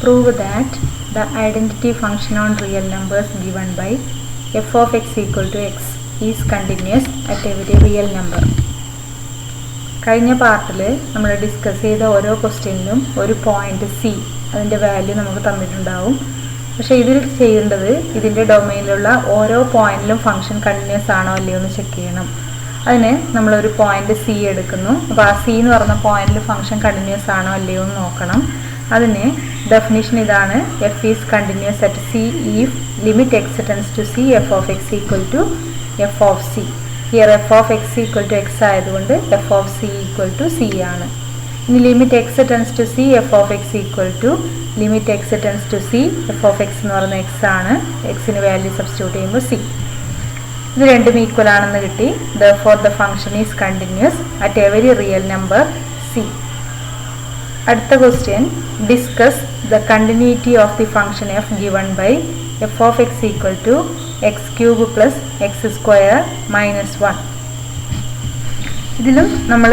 Prove that the identity function on real numbers given by f of x equal to x is continuous at every real number. കഴിഞ്ഞ പാർട്ടിൽ നമ്മൾ discuss ചെയ്ത ഓരോ ക്വസ്റ്റ്യനിലും ഒരു point C അതിൻ്റെ value നമുക്ക് തന്നിട്ടുണ്ടാവും. പക്ഷേ ഇതിൽ ചെയ്യേണ്ടത് ഇതിൻ്റെ ഡൊമൈനിലുള്ള ഓരോ പോയിന്റിലും ഫംഗ്ഷൻ കണ്ടിന്യൂസ് ആണോ അല്ലയോ എന്ന് ചെക്ക് ചെയ്യണം. അതിന് നമ്മളൊരു പോയിന്റ് സി എടുക്കുന്നു. അപ്പോൾ ആ സി എന്ന് പറഞ്ഞ പോയിന്റിൽ ഫംഗ്ഷൻ കണ്ടിന്യൂസ് ആണോ അല്ലയോ എന്ന് നോക്കണം. അതിന് ഡെഫിനിഷൻ ഇതാണ്: F is continuous at C if limit X tends to C F of X equal to F of C. Here F of X equal to X ആയതുകൊണ്ട് F of C equal to C ആണ്. ഇനി limit X tends to C F of X equal to limit X tends to C F of X എന്ന് പറയുന്ന X ആണ്. എക്സിന് value substitute ചെയ്യുമ്പോൾ C. ഇത് രണ്ടും ഈക്വൽ ആണെന്ന് കിട്ടി. therefore the function is continuous at every real number c. അടുത്ത question: discuss the continuity of the function F given by F of X equal to x cube plus X square minus 1. ഇതിലും നമ്മൾ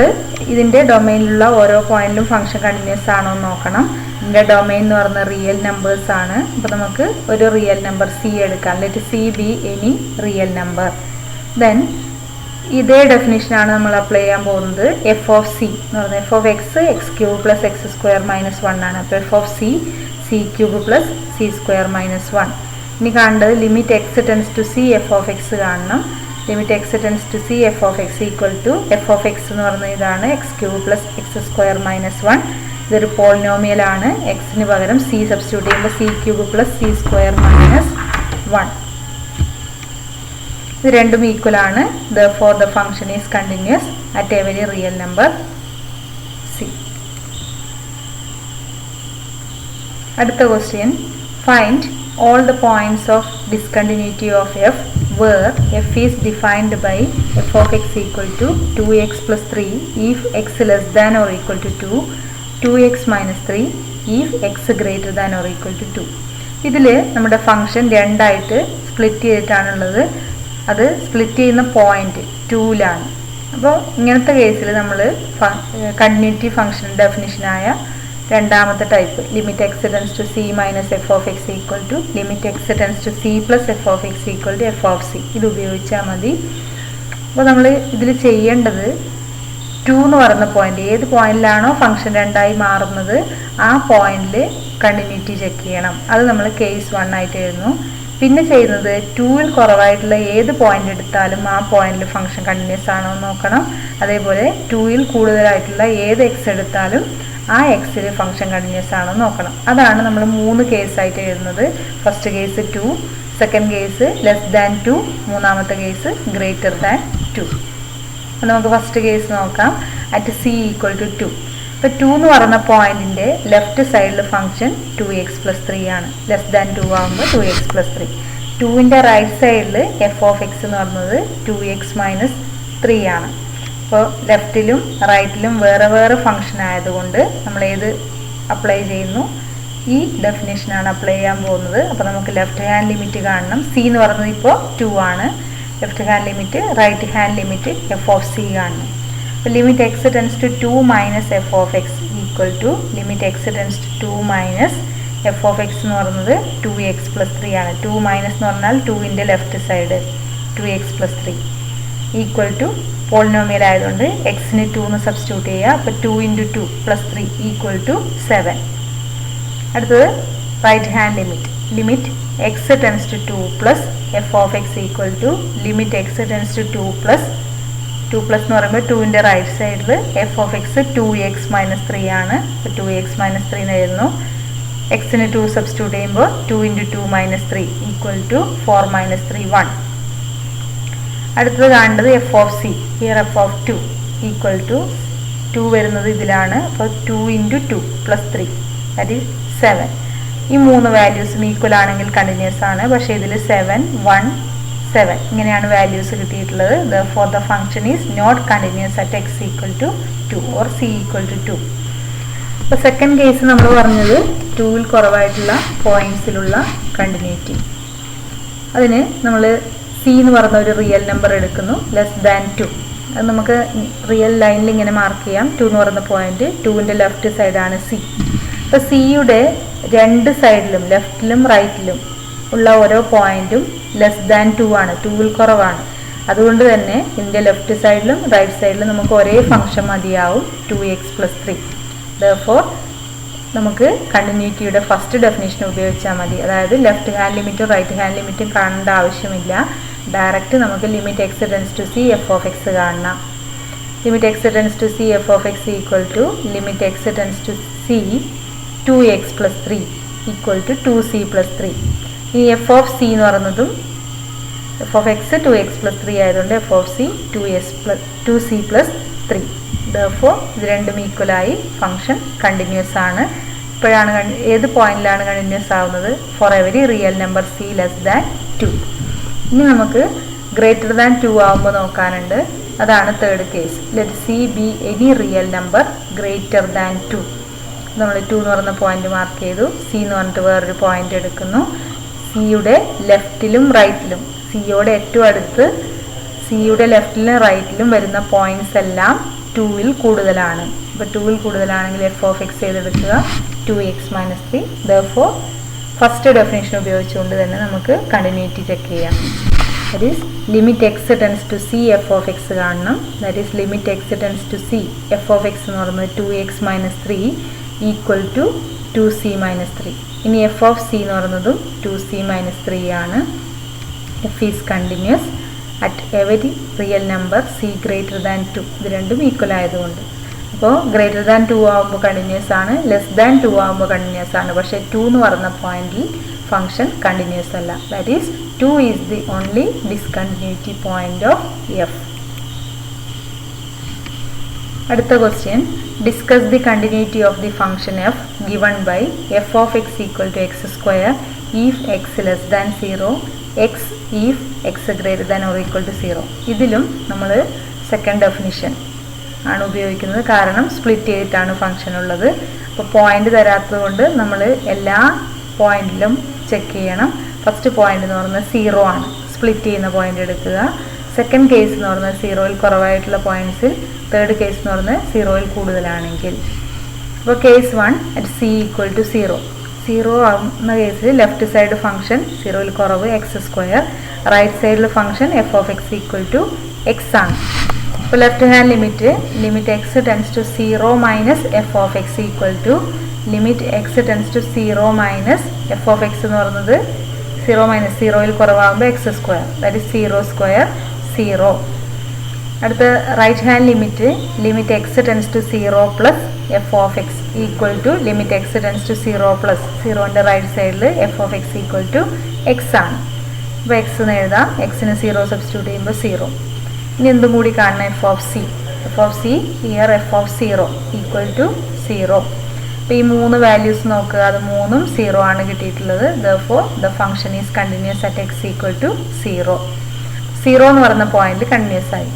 ഇതിൻ്റെ ഡൊമൈനിലുള്ള ഓരോ പോയിന്റിലും function continuous ആണോ എന്ന് നോക്കണം. ഇതിൻ്റെ ഡൊമൈൻ എന്ന് പറയുന്ന റിയൽ നമ്പേഴ്സ് ആണ്. അപ്പോൾ നമുക്ക് ഒരു റിയൽ നമ്പർ സി എടുക്കാം. Let see B any real number. Then ഇതേ ഡെഫിനിഷനാണ് നമ്മൾ അപ്ലൈ ചെയ്യാൻ പോകുന്നത്. എഫ് ഓഫ് സി എന്ന് പറയുന്നത് F of X X cube plus X square minus 1 ആണ്. അപ്പോൾ F of C C cube plus C square minus 1. ഇനി കാണേണ്ടത് limit X tends to C F of X കാണണം. Limit X tends to C F of X equal to F of X എന്ന് പറയുന്നത് ഇതാണ്: X cube plus X square minus 1. ഇതൊരു polynomial ആണ്. എക്സിന് പകരം സി സബ്സ്റ്റിറ്റ്യൂട്ട് ചെയ്യുമ്പോൾ C cube plus C square minus 1. ഇത് രണ്ടും ഈക്വൽ ആണ്. therefore the function is continuous at every real number c. അടുത്ത question: find all the points of discontinuity of f where f is defined by f of x equal to 2x plus 3 if x less than or equal to 2, 2x minus 3 if x greater than or equal to 2. ഇതിൽ നമ്മുടെ function രണ്ടായിട്ട് split ചെയ്തിട്ടാണുള്ളത്. അത് split ചെയ്യുന്ന point 2ലാണ്. അപ്പോൾ ഇങ്ങനത്തെ കേസിൽ നമ്മൾ continuity function ഡെഫിനിഷനായ രണ്ടാമത്തെ type limit X tends to c minus F of X equal to limit X tends to c plus F of X equal to F of c ഇത് ഉപയോഗിച്ചാൽ മതി. അപ്പോൾ നമ്മൾ ഇതിൽ ചെയ്യേണ്ടത് 2 എന്ന് പറയുന്ന പോയിന്റ്, ഏത് പോയിന്റിലാണോ ഫംഗ്ഷൻ രണ്ടായി മാറുന്നത് ആ പോയിന്റിൽ കണ്ടിന്യൂറ്റി ചെക്ക് ചെയ്യണം. അത് നമ്മൾ കേസ് 1 ആയിട്ട് എഴുതുന്നു. പിന്നെ ചെയ്യുന്നത് 2ൽ കുറവായിട്ടുള്ള ഏത് പോയിന്റ് എടുത്താലും ആ പോയിന്റിൽ ഫംഗ്ഷൻ കണ്ടിന്യൂസ് ആണോ എന്ന് നോക്കണം. അതേപോലെ 2ൽ കൂടുതലായിട്ടുള്ള ഏത് എക്സ് എടുത്താലും ആ എക്സിൽ ഫംഗ്ഷൻ കണ്ടിന്യൂസ് ആണോ എന്ന് നോക്കണം. അതാണ് നമ്മൾ 3 കേസായിട്ട് എഴുതുന്നത്. First case 2, second case less than 2, മൂന്നാമത്തെ കേസ് ഗ്രേറ്റർ ദാൻ 2. അപ്പോൾ നമുക്ക് ഫസ്റ്റ് കേസ് നോക്കാം. At C equal to 2. ഇപ്പോൾ 2 എന്ന് പറയുന്ന പോയിന്റിൻ്റെ ലെഫ്റ്റ് സൈഡിൽ ഫംഗ്ഷൻ 2x പ്ലസ് 3 ആണ്. ലെസ് ദാൻ 2 ആകുമ്പോൾ 2x പ്ലസ് 3. 2ൻ്റെ റൈറ്റ് സൈഡിൽ എഫ് ഓഫ് എക്സ് എന്ന് പറയുന്നത് 2x മൈനസ് 3 ആണ്. അപ്പോൾ ലെഫ്റ്റിലും റൈറ്റിലും വേറെ വേറെ ഫംഗ്ഷൻ ആയതുകൊണ്ട് നമ്മൾ ഏത് അപ്ലൈ ചെയ്യുന്നു, ഈ ഡെഫിനേഷനാണ് അപ്ലൈ ചെയ്യാൻ പോകുന്നത്. അപ്പോൾ നമുക്ക് ലെഫ്റ്റ് ഹാൻഡ് ലിമിറ്റ് കാണണം. സി എന്ന് പറയുന്നത് ഇപ്പോൾ 2 ആണ്. Left hand limit, right hand limit f of c കാണണം. അപ്പോൾ limit X tends to 2 minus F of X equal to limit X tends to 2 minus F of X എന്ന് പറയുന്നത് 2x plus 3 ആണ്. 2 മൈനസ് എന്ന് പറഞ്ഞാൽ 2ൻ്റെ left side 2x plus 3 equal to polynomial ആയതുകൊണ്ട് എക്സിന് 2 എന്ന് സബ്സ്റ്റിറ്റ്യൂട്ട് ചെയ്യുക. അപ്പോൾ 2 × 2 പ്ലസ് 3 ഈക്വൽ ടു 7. അടുത്തത് right hand limit. Limit X tends to 2 plus F of X equal to limit X tends to 2 plus എന്ന് പറയുമ്പോൾ 2ൻ്റെ റൈറ്റ് സൈഡിൽ F of x 2x minus 3 ആണ്. അപ്പോൾ 2x മൈനസ് 3 എന്ന് എഴുതുന്നു. എക്സിന് 2 സബ്സ്റ്റിറ്റ്യൂട്ട് ചെയ്യുമ്പോൾ 2 × 2 മൈനസ് 3 ഈക്വൽ ടു 4 മൈനസ് 3 1. അടുത്തത് കാണേണ്ടത് f of C. Here F of 2 equal to 2 വരുന്നത് ഇതിലാണ്. അപ്പോൾ 2 × 2 പ്ലസ് 3 ദാറ്റ് ഈസ് 7. ഈ 3 വാല്യൂസും ഈക്വൽ ആണെങ്കിൽ കണ്ടിന്യൂസ് ആണ്. പക്ഷേ ഇതിൽ 7 1 7 ഇങ്ങനെയാണ് വാല്യൂസ് കിട്ടിയിട്ടുള്ളത്. therefore the function is not continuous at x equal to 2 or c equal to 2. അപ്പോൾ സെക്കൻഡ് കേസ് നമ്മൾ പറഞ്ഞത് 2ൽ കുറവായിട്ടുള്ള പോയിന്റ്സിലുള്ള കണ്ടിന്യൂറ്റി. അതിന് നമ്മൾ സി എന്ന് പറയുന്ന ഒരു റിയൽ നമ്പർ എടുക്കുന്നു, ലെസ് ദാൻ 2. അത് നമുക്ക് റിയൽ ലൈനിൽ ഇങ്ങനെ മാർക്ക് ചെയ്യാം. 2 എന്ന് പറയുന്ന പോയിന്റ് 2ൻ്റെ ലെഫ്റ്റ് സൈഡാണ് സി. ഇപ്പോൾ സിയുടെ രണ്ട് സൈഡിലും ലെഫ്റ്റിലും റൈറ്റിലും ഉള്ള ഓരോ പോയിന്റും ലെസ് ദാൻ 2 ആണ്, 2ൽ കുറവാണ്. അതുകൊണ്ട് തന്നെ ഇതിൻ്റെ ലെഫ്റ്റ് സൈഡിലും റൈറ്റ് സൈഡിലും നമുക്ക് ഒരേ ഫംഗ്ഷൻ മതിയാവും 2x+3. therefore നമുക്ക് കണ്ടിന്യൂറ്റിയുടെ ഫസ്റ്റ് ഡെഫിനിഷൻ ഉപയോഗിച്ചാൽ മതി. അതായത് ലെഫ്റ്റ് ഹാൻഡ് ലിമിറ്റും റൈറ്റ് ഹാൻഡ് ലിമിറ്റും കാണേണ്ട ആവശ്യമില്ല. ഡയറക്റ്റ് നമുക്ക് limit X tends to C F of X കാണണം. Limit X tends to C F of X equal to limit X tends to C 2x+3 equal to 2c+3. ഈ F of C എന്ന് പറയുന്നതും F of X 2x+3 ആയതുകൊണ്ട് F of C 2c+3. therefore ഇത് രണ്ടും ഈക്വലായി function continuous ആണ്. ഇപ്പോഴാണ് ഏത് പോയിന്റിലാണ് continuous ആവുന്നത്? For every real number C less than 2. ഇനി നമുക്ക് ഗ്രേറ്റർ ദാൻ 2 ആവുമ്പോൾ നോക്കാനുണ്ട്. അതാണ് third case. Let see B any real number greater than 2. നമ്മൾ 2 എന്ന് പറയുന്ന പോയിന്റ് മാർക്ക് ചെയ്തു. സി എന്ന് പറഞ്ഞിട്ട് വേറൊരു പോയിന്റ് എടുക്കുന്നു. സിയുടെ ലെഫ്റ്റിലും റൈറ്റിലും, സിയോടെ ഏറ്റവും അടുത്ത് സിയുടെ ലെഫ്റ്റിലും റൈറ്റിലും വരുന്ന പോയിന്റ്സ് എല്ലാം 2ൽ കൂടുതലാണ്. ഇപ്പോൾ 2ൽ കൂടുതലാണെങ്കിൽ എഫ് ഓഫ് എക്സ് ചെയ്തെടുക്കുക 2x-3. therefore ഫസ്റ്റ് ഡെഫിനേഷൻ ഉപയോഗിച്ചുകൊണ്ട് തന്നെ നമുക്ക് കണ്ടിന്യൂറ്റി ചെക്ക് ചെയ്യാം. That is limit X tends to C F of X കാണണം. That is limit X tends to C F of X എന്ന് പറയുന്നത് 2x-3 ഈക്വൽ ടു 2c-3. ഇനി F of C എന്ന് പറയുന്നതും 2c-3 ആണ്. F is continuous at every real number C greater than 2. ഇത് രണ്ടും equal ആയതുകൊണ്ട്. അപ്പോൾ ഗ്രേറ്റർ ദാൻ 2 ആകുമ്പോൾ കണ്ടിന്യൂസ് ആണ്, ലെസ് ദാൻ 2 ആകുമ്പോൾ കണ്ടിന്യൂസ് ആണ്. പക്ഷേ 2 എന്ന് പറയുന്ന പോയിന്റിൽ ഫംഗ്ഷൻ കണ്ടിന്യൂസ് അല്ല. That is 2 is the only discontinuity point of F. അടുത്ത question, discuss the continuity of the function F given by F of X equal to X square if X less than 0, X if X greater than or equal to 0. ഇതിലും നമ്മൾ second definition ആണ് ഉപയോഗിക്കുന്നത്. കാരണം split ചെയ്തിട്ടാണ് function ഉള്ളത്. അപ്പോൾ point തരാത്തത് കൊണ്ട് നമ്മൾ എല്ലാ പോയിന്റിലും ചെക്ക് ചെയ്യണം. ഫസ്റ്റ് പോയിന്റ് എന്ന് പറയുന്നത് 0 ആണ്, സ്പ്ലിറ്റ് ചെയ്യുന്ന പോയിന്റ് എടുക്കുക. സെക്കൻഡ് കേസ് എന്ന് പറയുന്നത് 0ൽ കുറവായിട്ടുള്ള പോയിന്റ്സിൽ, തേർഡ് കേസ് എന്ന് പറയുന്നത് 0ൽ കൂടുതലാണെങ്കിൽ. അപ്പോൾ case 1 at C equal to 0. 0 ആവുന്ന കേസിൽ ലെഫ്റ്റ് സൈഡ് ഫംഗ്ഷൻ 0ൽ കുറവ് എക്സ് സ്ക്വയർ, റൈറ്റ് സൈഡിൽ function F of X equal to X ആണ്. ഇപ്പോൾ left hand limit X tends to 0 minus F of X equal to limit X tends to 0 minus F of X എന്ന് പറയുന്നത് 0 minus 0ൽ കുറവാകുമ്പോൾ X square, that is 0 square 0. അടുത്ത right hand limit X tends to 0 plus F of X equal to limit X tends to 0 plus 0ൻ്റെ right സൈഡിൽ F of X equal to X ആണ്. അപ്പോൾ X എന്ന് എഴുതാം, എക്സിന് 0 സബ്സ്റ്റിറ്റ്യൂട്ട് ചെയ്യുമ്പോൾ 0. ഇനി എന്തും കൂടി കാണണം, f of C here F of 0 equal to 0. അപ്പോൾ ഈ 3 വാല്യൂസ് നോക്കുക, അത് 3ഉം 0 ആണ് കിട്ടിയിട്ടുള്ളത്. therefore the function is continuous at x equal to 0. 0 എന്ന് പറയുന്ന പോയിന്റിൽ കണ്ടിന്യൂസ് ആയി.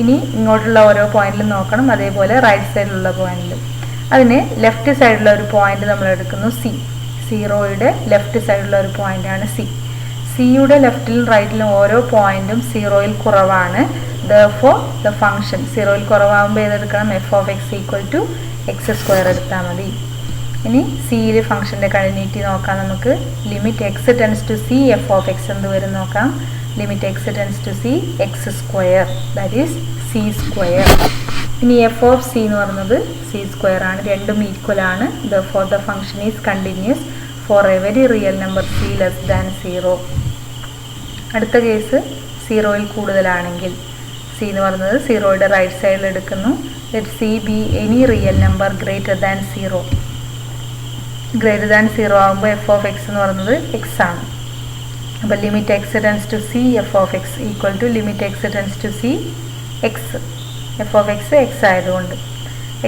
ഇനി ഇങ്ങോട്ടുള്ള ഓരോ പോയിന്റിലും നോക്കണം, അതേപോലെ റൈറ്റ് സൈഡിലുള്ള പോയിന്റിലും. അതിന് ലെഫ്റ്റ് സൈഡിലുള്ള ഒരു പോയിന്റ് നമ്മൾ എടുക്കുന്നു സി. 0യുടെ ലെഫ്റ്റ് സൈഡിലുള്ള ഒരു പോയിന്റാണ് സി. സിയുടെ ലെഫ്റ്റിലും റൈറ്റിലും ഓരോ പോയിന്റും 0ൽ കുറവാണ്. therefore the function 0ൽ കുറവാകുമ്പോൾ ഏതെടുക്കണം, F of X equal to X square എടുത്താൽ മതി. ഇനി സിയിൽ ഫംഗ്ഷൻ്റെ കണ്ടിന്യൂറ്റി നോക്കാം നമുക്ക്. Limit X tends to C F of X എന്ത് വരും നോക്കാം. Limit X tends to C X square, that is C square. ഇനി എഫ് ഓഫ് സി എന്ന് പറയുന്നത് സി സ്ക്വയർ ആണ്, രണ്ടും ഈക്വൽ ആണ്. therefore the function is continuous for every real number c less than 0. അടുത്ത കേസ് 0ൽ കൂടുതലാണെങ്കിൽ, സി എന്ന് പറയുന്നത് 0യുടെ റൈറ്റ് സൈഡിൽ എടുക്കുന്നു. Let see B any real number greater than 0. Greater than 0 ആകുമ്പോൾ എഫ് ഓഫ് എക്സ് എന്ന് പറയുന്നത് എക്സ് ആണ്. അപ്പോൾ limit X tends to C F of X equal to limit X tends to C x. F of X x ആയതുകൊണ്ട്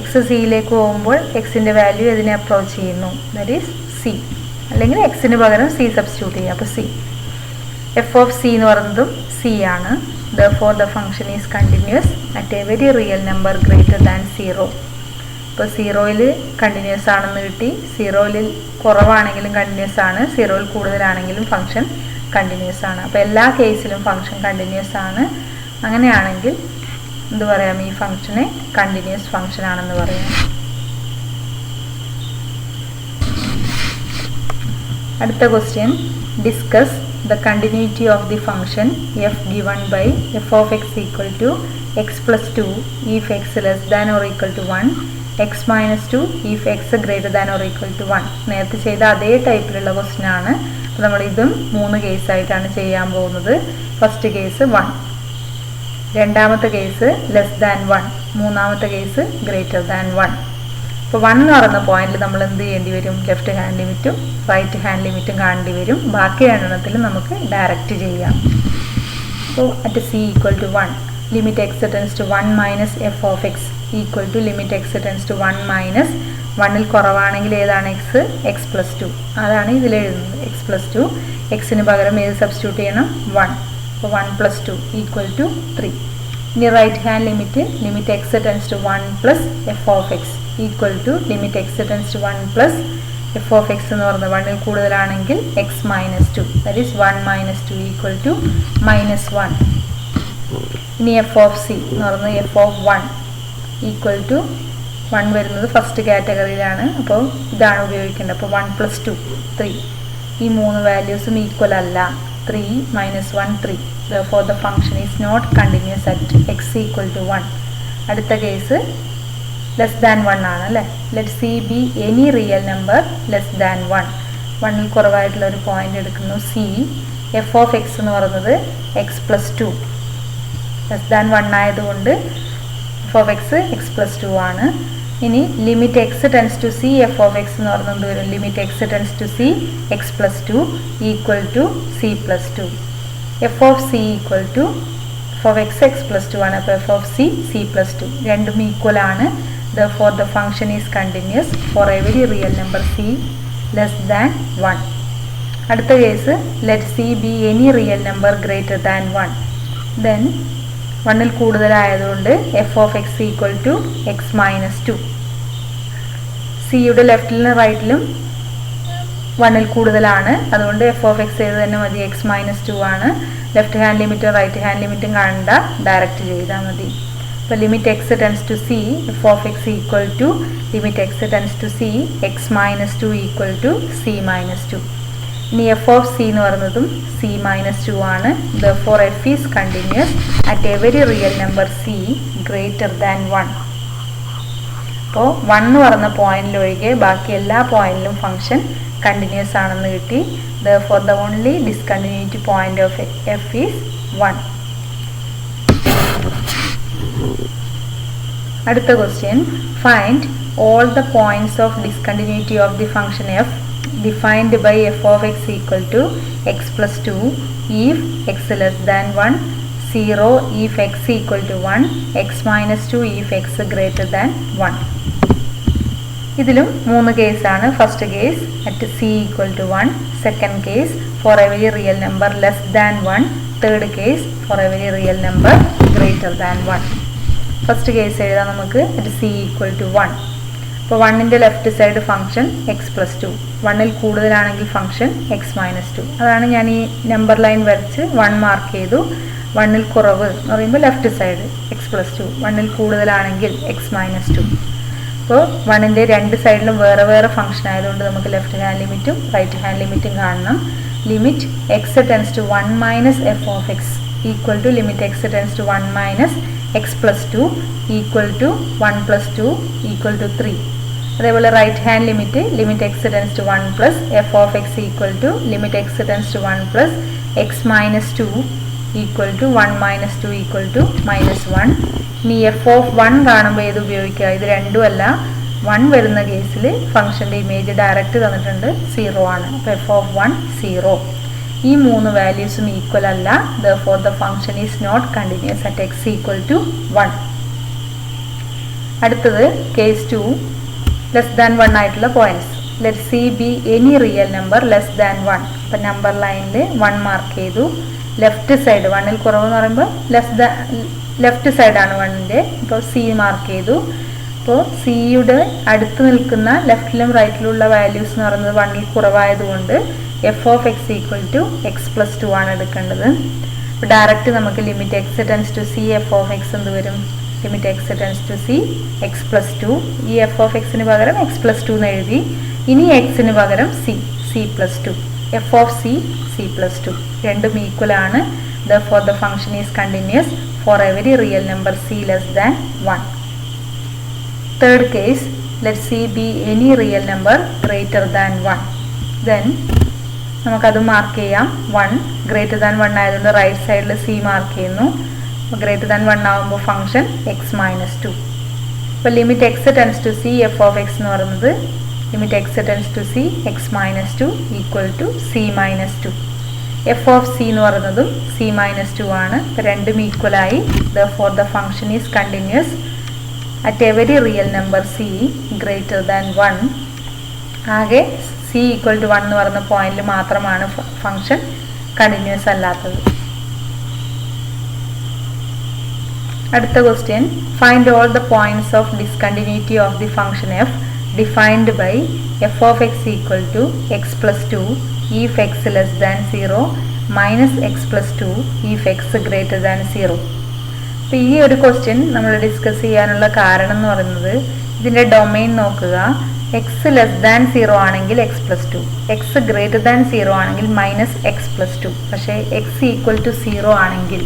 x സിയിലേക്ക് പോകുമ്പോൾ എക്സിൻ്റെ value ഇതിനെ അപ്രോച്ച് ചെയ്യുന്നു, ദാറ്റ് ഈസ് സി. അല്ലെങ്കിൽ എക്സിന് പകരം സി സബ്സ്റ്റിറ്റ്യൂട്ട് ചെയ്യുക, അപ്പോൾ സി. എഫ് ഓഫ് സി എന്ന് പറയുന്നതും സി ആണ്. therefore the function is continuous at every real number greater than 0. ഇപ്പോൾ 0ൽ കണ്ടിന്യൂസ് ആണെന്ന് കിട്ടി, 0ൽ കുറവാണെങ്കിലും കണ്ടിന്യൂസ് ആണ്, 0ൽ കൂടുതലാണെങ്കിലും ഫംഗ്ഷൻ കണ്ടിന്യൂസ് ആണ്. അപ്പോൾ എല്ലാ കേസിലും ഫംഗ്ഷൻ കണ്ടിന്യൂസ് ആണ്. അങ്ങനെയാണെങ്കിൽ എന്ത് പറയാം, ഈ ഫംഗ്ഷനെ കണ്ടിന്യൂസ് ഫംഗ്ഷൻ ആണെന്ന് പറയാം. അടുത്ത question discuss the continuity of the function f given by f of x equal to x plus 2 if x less than or equal to 1, x minus 2 if x greater than or equal to 1. നേരത്തെ ചെയ്ത അതേ ടൈപ്പിലുള്ള question ആണ്. അപ്പോൾ നമ്മൾ ഇതും 3 case ആയിട്ടാണ് ചെയ്യാൻ പോകുന്നത്. ഫസ്റ്റ് കേസ് 1, രണ്ടാമത്തെ കേസ് ലെസ് ദാൻ 1, മൂന്നാമത്തെ കേസ് ഗ്രേറ്റർ ദാൻ 1. അപ്പോൾ 1 എന്ന് പറയുന്ന പോയിന്റിൽ നമ്മൾ എന്ത് ചെയ്യേണ്ടി വരും? ലെഫ്റ്റ് ഹാൻഡ് ലിമിറ്റും റൈറ്റ് ഹാൻഡ് ലിമിറ്റും കാണേണ്ടി വരും. ബാക്കി രണ്ടെണ്ണത്തിൽ നമുക്ക് ഡയറക്റ്റ് ചെയ്യാം. അപ്പോൾ at c equal to 1 limit X tends to 1 minus F of X equal to limit X tends to 1 minus 1ൽ കുറവാണെങ്കിൽ ഏതാണ് എക്സ്? എക്സ് പ്ലസ് 2 അതാണ് ഇതിൽ എഴുതുന്നത്. എക്സ് പ്ലസ് 2 എക്സിന് പകരം ഏത് സബ്സ്റ്റിറ്റ്യൂട്ട് ചെയ്യണം? 1. അപ്പോൾ 1 പ്ലസ് 2 ഈക്വൽ ടു 3. ഇനി right hand limit X tends to 1 plus F of X equal to limit X tends to 1 plus F of X എന്ന് പറയുന്നത് 1ൽ കൂടുതലാണെങ്കിൽ x minus 2 that is 1 minus 2 equal to minus 1. ഇനി F of C എന്ന് പറയുന്നത് F of 1 equal to 1 വരുന്നത് first കാറ്റഗറിയിലാണ്. അപ്പോൾ ഇതാണ് ഉപയോഗിക്കേണ്ടത്. അപ്പോൾ 1 പ്ലസ് 2 3. ഈ 3 വാല്യൂസും ഈക്വൽ അല്ല. 3 minus 1 3. therefore the function is not continuous at x equal to 1. അടുത്ത കേസ് ലെസ് ദാൻ 1 ആണ് അല്ലേ. Let see B any real number less than 1. 1ൽ കുറവായിട്ടുള്ള ഒരു പോയിന്റ് എടുക്കുന്നു. സി എഫ് ഓഫ് എക്സ് എന്ന് പറയുന്നത് എക്സ് പ്ലസ് 2 ലെസ് ദാൻ 1 ആയതുകൊണ്ട് F of X x plus 2 ആണ്. ഇനി limit X tends to C F of X എന്ന് പറയുന്നത് വരും limit X tends to C x plus 2 equal to c plus 2. F of C equal to F of X x plus 2 ആണ്. അപ്പോൾ F of C c plus 2 രണ്ടും equal ആണ്. therefore the function is continuous for every real number c less than 1. അടുത്ത case let c be any real number greater than 1. then 1ൽ കൂടുതലായതുകൊണ്ട് f of X equal to x minus 2. സിയുടെ ലെഫ്റ്റിലും റൈറ്റിലും 1ൽ കൂടുതലാണ്. അതുകൊണ്ട് F of X ചെയ്ത് തന്നെ മതി. എക്സ് മൈനസ് 2 ആണ്. ലെഫ്റ്റ് ഹാൻഡ് ലിമിറ്റും റൈറ്റ് ഹാൻഡ് ലിമിറ്റും കാണണ്ട, ഡയറക്റ്റ് ചെയ്താൽ മതി. അപ്പോൾ limit X tends to C F of X equal to limit X tends to C x minus 2 equal to c minus 2. ഇനി എഫ് ഓഫ് സി എന്ന് പറയുന്നതും സി മൈനസ് 2 ആണ്. therefore f is continuous at every real number c greater than 1. അപ്പോൾ 1 എന്ന് പറയുന്ന പോയിന്റിൽ ഒഴികെ ബാക്കി എല്ലാ പോയിന്റിലും ഫംഗ്ഷൻ കണ്ടിന്യൂസ് ആണെന്ന് കിട്ടി. therefore the only discontinuity point of f is 1. അടുത്ത question find all the points of discontinuity of the function f defined by f of x equal to x plus 2 if x less than 1, 0 if x equal to 1, x minus 2 if x greater than 1. ഇതിലും 3 കേസാണ്. First case at c equal to 1, second case for every real number less than 1, third case for every real number greater than 1. First case എഴുതാം നമുക്ക്. At c equal to 1. അപ്പോൾ 1ൻ്റെ left side function X plus 2, 1ൽ കൂടുതലാണെങ്കിൽ function X minus 2. അതാണ് ഞാൻ ഈ number line വരച്ച് 1 മാർക്ക് ചെയ്തു. 1ൽ കുറവ് എന്ന് പറയുമ്പോൾ ലെഫ്റ്റ് സൈഡ് എക്സ് പ്ലസ് 2, 1ൽ കൂടുതലാണെങ്കിൽ എക്സ് മൈനസ് 2. അപ്പോൾ 1ൻ്റെ രണ്ട് സൈഡിലും വേറെ വേറെ ഫംഗ്ഷൻ ആയതുകൊണ്ട് നമുക്ക് ലെഫ്റ്റ് ഹാൻഡ് ലിമിറ്റും റൈറ്റ് ഹാൻഡ് ലിമിറ്റും കാണണം. Limit X tends to 1 minus F of X equal to limit X tends to 1 minus x plus 2 equal to 1 plus 2 equal to 3. അതേപോലെ right hand limit X tends to 1 plus F of X equal to limit X tends to 1 plus x minus 2 equal to 1 minus 2 equal to minus 1. ഇനി F of 1 കാണുമ്പോൾ ഏത് ഉപയോഗിക്കുക? ഇത് രണ്ടും അല്ല. 1 വരുന്ന കേസിൽ ഫംഗ്ഷൻ്റെ ഇമേജ് ഡയറക്റ്റ് തന്നിട്ടുണ്ട്, 0 ആണ്. അപ്പോൾ എഫ് ഓഫ് 1 0. ഈ 3 വാല്യൂസും ഈക്വൽ അല്ല. therefore the function is not continuous at x equal to 1. അടുത്തത് കേസ് 2, ലെസ് ദാൻ 1 ആയിട്ടുള്ള points. Let see B any real number less than 1. അപ്പം നമ്പർ ലൈനിൽ 1 മാർക്ക് ചെയ്തു. ലെഫ്റ്റ് സൈഡ് 1ൽ കുറവെന്ന് പറയുമ്പോൾ ലെഫ്റ്റ് സൈഡാണ് 1ൻ്റെ. അപ്പോൾ സി മാർക്ക് ചെയ്തു. അപ്പോൾ സിയുടെ അടുത്ത് നിൽക്കുന്ന ലെഫ്റ്റിലും റൈറ്റിലുള്ള വാല്യൂസ് എന്ന് പറയുന്നത് 1ൽ കുറവായതുകൊണ്ട് f of X equal to x plus 2 ആണ് എടുക്കേണ്ടത്. അപ്പോൾ ഡയറക്റ്റ് നമുക്ക് limit X tends to C F of X എന്ത് വരും? Limit X tends to C x plus 2. ഈ എഫ് ഓഫ് എക്സിന് പകരം എക്സ് പ്ലസ് 2 എന്ന് എഴുതി. ഇനി എക്സിന് പകരം C c+2. f of c c+2 രണ്ടും ഈക്വൽ ആണ്. Therefore the function is continuous for every real number c less than 1. Third case, let c be any real number greater than 1. Then നമുക്കത് mark ചെയ്യാം. 1 greater than 1 ആയതുകൊണ്ട് right സൈഡിൽ c mark ചെയ്യുന്നു. അപ്പോൾ greater than 1 ആകുമ്പോൾ function x minus 2. അപ്പോൾ limit X tends to C F of X എന്ന് പറയുന്നത് limit X tends to C x minus 2 equal to c minus 2. F of C എന്ന് പറയുന്നതും സി മൈനസ് 2 ആണ്. അപ്പോൾ രണ്ടും ഈക്വലായി. Therefore the function is continuous at every real number c greater than 1. ആകെ c equal to 1 എന്ന് പറയുന്ന പോയിന്റിൽ മാത്രമാണ് ഫംഗ്ഷൻ കണ്ടിന്യൂസ് അല്ലാത്തത്. അടുത്ത question, find all the points of discontinuity of the function f defined by f of x equal to x plus 2 if x less than 0 minus x plus 2 if x greater than 0. അപ്പോൾ ഈ ഒരു question നമ്മൾ discuss ചെയ്യാനുള്ള കാരണം എന്ന് പറയുന്നത് ഇതിൻ്റെ domain നോക്കുക. എക്സ് ലെസ് ദാൻ 0 ആണെങ്കിൽ X plus 2, X greater than 0 ആണെങ്കിൽ മൈനസ് എക്സ് പ്ലസ് 2. പക്ഷേ എക്സ് ഈക്വൽ ടു 0 ആണെങ്കിൽ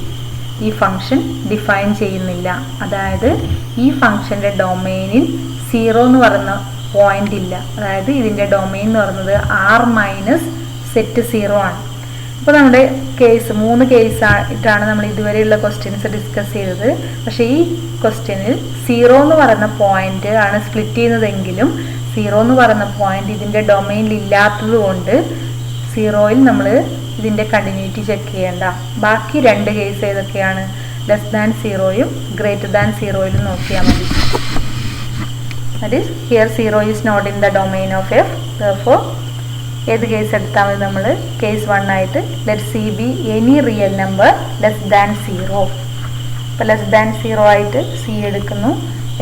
ഈ ഫംഗ്ഷൻ ഡിഫൈൻ ചെയ്യുന്നില്ല. അതായത് ഈ ഫംഗ്ഷൻ്റെ ഡൊമെയിനിൽ 0 എന്ന് പറയുന്ന പോയിന്റ് ഇല്ല. അതായത് ഇതിൻ്റെ ഡൊമെയിൻ എന്ന് പറയുന്നത് ആർ മൈനസ് സെറ്റ് 0 ആണ്. അപ്പോൾ നമ്മുടെ കേസ് 3 കേസായിട്ടാണ് നമ്മൾ ഇതുവരെയുള്ള ക്വസ്റ്റ്യൻസ് ഡിസ്കസ് ചെയ്തത്. പക്ഷേ ഈ ക്വസ്റ്റ്യനിൽ 0 എന്ന് പറയുന്ന പോയിന്റ് ആണ് സ്പ്ലിറ്റ് ചെയ്യുന്നതെങ്കിലും 0 എന്ന് പറയുന്ന പോയിന്റ് ഇതിൻ്റെ ഡൊമെയിനിൽ ഇല്ലാത്തത് കൊണ്ട് 0യിൽ നമ്മൾ ഇതിൻ്റെ കണ്ടിന്യൂറ്റി ചെക്ക് ചെയ്യേണ്ട. ബാക്കി 2 കേസ് ഏതൊക്കെയാണ്? ലെസ് ദാൻ 0യും ഗ്രേറ്റർ ദാൻ 0യിലും നോക്കിയാൽ മതി. That is, here 0 is not in the domain of f. Therefore ഏത് കേസ് എടുത്താൽ മതി? നമ്മൾ കേസ് 1 ആയിട്ട് let c be any real number less than 0. അപ്പോൾ ലെസ് ദാൻ 0 ആയിട്ട് c എടുക്കുന്നു.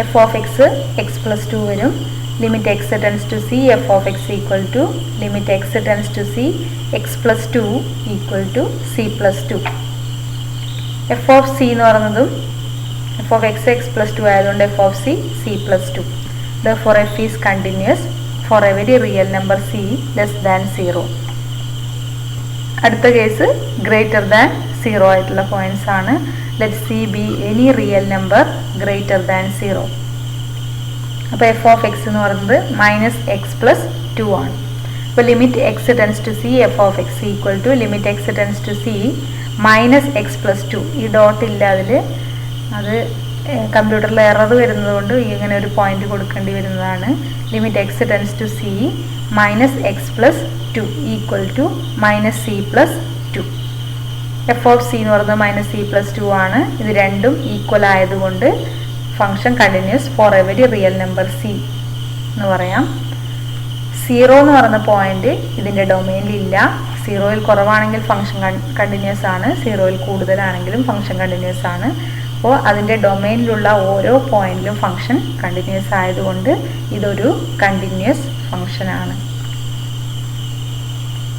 f of x x plus 2 വരും. Limit x tends to c f of x equal to limit x tends to c x plus 2 equal to c plus 2. f of c എന്ന് പറയുന്നതും f of x x plus 2 ആയതുകൊണ്ട് f of c c plus 2. Therefore f is continuous for every real number c less than 0. അടുത്ത case greater than 0 ആയിട്ടുള്ള points ആണ്. Let c be any real number greater than 0. അപ്പോൾ f of x എന്ന് പറയുന്നത് minus x plus 2 ആണ്. അപ്പോൾ limit X tends to C F of X equal to limit X tends to c minus x plus 2. ഈ dot ഇല്ല അതിൽ, അത് കമ്പ്യൂട്ടറിൽ എറർ വരുന്നത് കൊണ്ട് ഇങ്ങനെ ഒരു പോയിന്റ് കൊടുക്കേണ്ടി വരുന്നതാണ്. Limit X tends to c minus x plus 2 equal to minus c plus 2. F of C എന്ന് പറയുന്നത് മൈനസ് സി പ്ലസ് 2 ആണ്. ഇത് രണ്ടും ഈക്വൽ ആയതുകൊണ്ട് function continuous for every real number C എന്ന് പറയാം. 0 എന്ന് പറയുന്ന പോയിന്റ് ഇതിൻ്റെ ഡൊമെയിനിൽ ഇല്ല. 0യിൽ കുറവാണെങ്കിൽ ഫംഗ്ഷൻ കണ്ടിന്യൂസ് ആണ്, 0യിൽ കൂടുതലാണെങ്കിലും ഫംഗ്ഷൻ കണ്ടിന്യൂസ് ആണ്. അപ്പോൾ അതിൻ്റെ ഡൊമെയിനിലുള്ള ഓരോ പോയിന്റിലും ഫംഗ്ഷൻ കണ്ടിന്യൂസ് ആയതുകൊണ്ട് ഇതൊരു കണ്ടിന്യൂസ് ഫംഗ്ഷനാണ്.